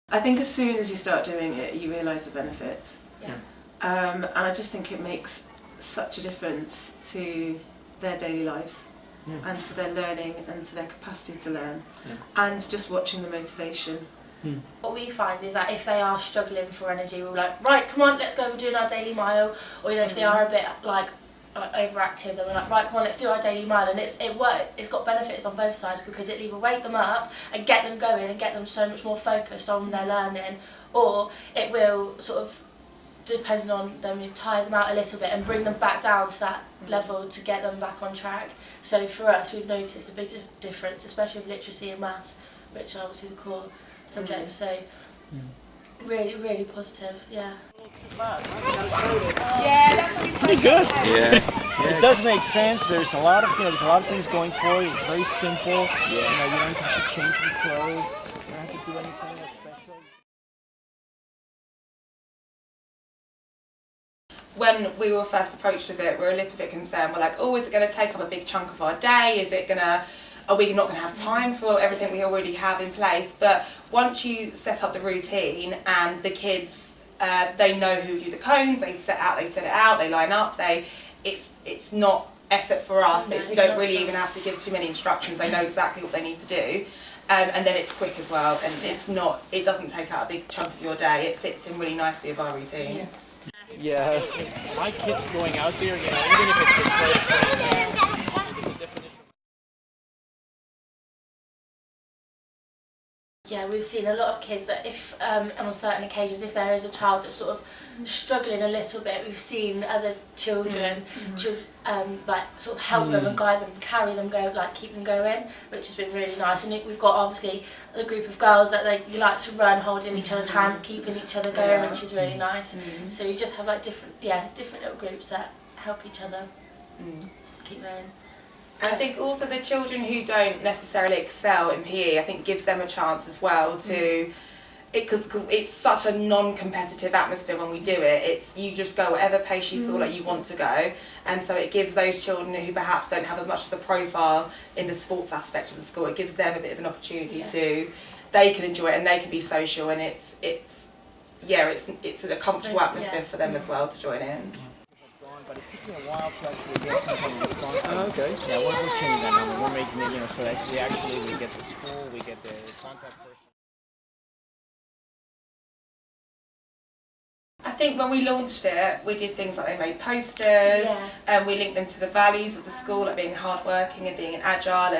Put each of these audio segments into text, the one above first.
I think as soon as you start doing it, you realise the benefits. Yeah. And I just think it makes such a difference to their daily lives and to their learning and to their capacity to learn and just watching the motivation. What we find is that if they are struggling for energy, we're like, right, come on, let's go, we're doing our daily mile. Or if they are a bit like overactive, then we're like, right, come on, let's do our daily mile. And it's got benefits on both sides, because it either wake them up and get them going and get them so much more focused on their learning, or it will sort of, depending on them, tire them out a little bit and bring them back down to that level to get them back on track. So for us, we've noticed a big difference, especially with literacy and maths, which are obviously the core subjects. So really, really positive. Yeah. Pretty good. Yeah. It does make sense. There's a lot of things going for it. It's very simple. You don't have to change the clothes. You don't have to do anything special. When we were first approached with it, we were a little bit concerned. We're like, oh, is it going to take up a big chunk of our day? Are we not going to have time for everything we already have in place? But once you set up the routine and the kids, they know who do the cones, they set it out, they line up, it's not effort for us. We don't really even have to give too many instructions. They know exactly what they need to do. And then it's quick as well, and it doesn't take out a big chunk of your day. It fits in really nicely with our routine. Yeah. My kids going out there, even if it's just Yeah, we've seen a lot of kids that if, on certain occasions, if there is a child that's sort of struggling a little bit, we've seen other children like sort of help them and guide them, carry them, keep them going, which has been really nice. And we've got obviously a group of girls that they like to run, holding each other's hands, keeping each other going, which is really nice. So you just have like different little groups that help each other keep going. And I think also the children who don't necessarily excel in PE, I think gives them a chance as well to, because it's such a non-competitive atmosphere when we do it. You just go whatever pace you feel like you want to go, and so it gives those children who perhaps don't have as much as a profile in the sports aspect of the school, it gives them a bit of an opportunity to, they can enjoy it and they can be social, and it's a comfortable atmosphere for them as well to join in. But it's taking a while to actually get some response. Okay. Yeah, we're changing that number. We're making it, so that we get the school, we get the contact person. I think when we launched it, we did things like they made posters, and we linked them to the values of the school, like being hardworking and being agile,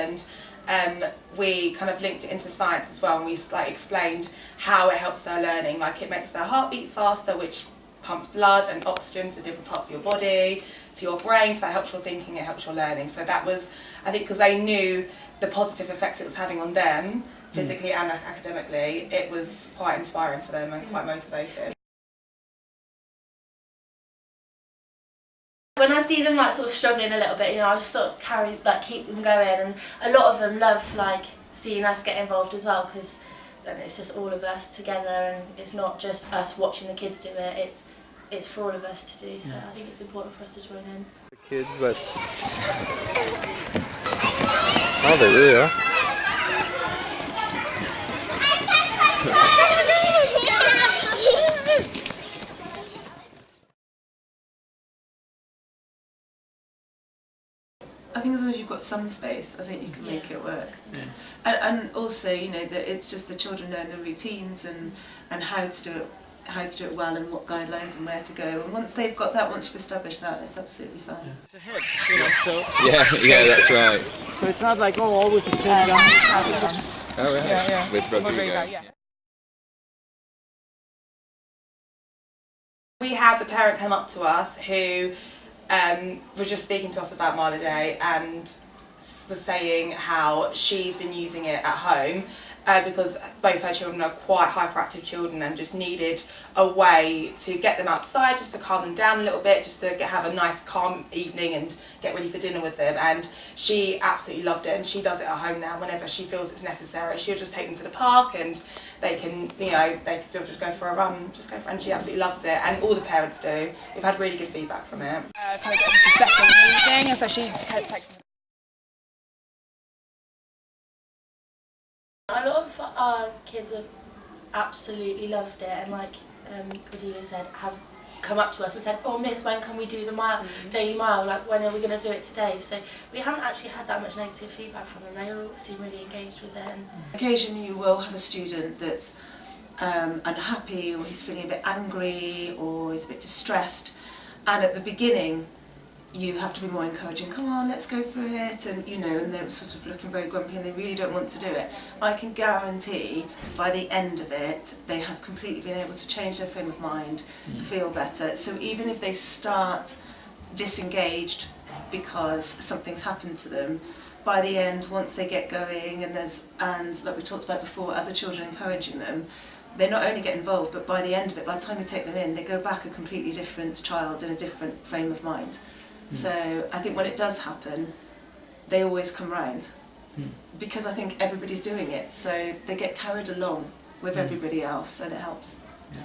and we kind of linked it into science as well, and we explained how it helps their learning. Like, it makes their heart beat faster, which pumps blood and oxygen to different parts of your body, to your brain, so that helps your thinking, it helps your learning. So that was, I think, because they knew the positive effects it was having on them, physically and academically, it was quite inspiring for them and quite motivating. When I see them sort of struggling a little bit, I just sort of keep them going, and a lot of them love seeing us get involved as well, because then it's just all of us together, and it's not just us watching the kids do it, it's for all of us to do, so I think it's important for us to join in. The kids, oh, they really are. I think as long as you've got some space, I think you can make it work. And also, that it's just the children learn the routines and how to do it well, and what guidelines and where to go. And once they've got that, once you've established that, it's absolutely fine. It's ahead, so. Yeah, that's right. So it's not like, always the same guy. Oh, right. Yeah. With Rodrigo. We had a parent come up to us who was just speaking to us about Mile a Day, and was saying how she's been using it at home because both her children are quite hyperactive children, and just needed a way to get them outside, just to calm them down a little bit, just to have a nice calm evening and get ready for dinner with them. And she absolutely loved it, and she does it at home now whenever she feels it's necessary. She'll just take them to the park, and they can, just go for a run, and she absolutely loves it, and all the parents do. We've had really good feedback from it. Kind of get into the second meeting, and so she kind of texted. A lot of our kids have absolutely loved it, and like Cordelia said, have come up to us and said, "Oh Miss, when can we do the daily mile? Like, when are we going to do it today?" So we haven't actually had that much negative feedback from them. They all seem really engaged with it. Occasionally you will have a student that's unhappy, or he's feeling a bit angry, or he's a bit distressed, and at the beginning you have to be more encouraging. Come on, let's go for it, and you know, and they're sort of looking very grumpy and they really don't want to do it. I can guarantee by the end of it they have completely been able to change their frame of mind, feel better. So even if they start disengaged because something's happened to them, by the end, once they get going, and like we talked about before, other children encouraging them, they not only get involved, but by the end of it, by the time you take them in, they go back a completely different child in a different frame of mind. So I think when it does happen, they always come round, because I think everybody's doing it, so they get carried along with everybody else, and it helps. So.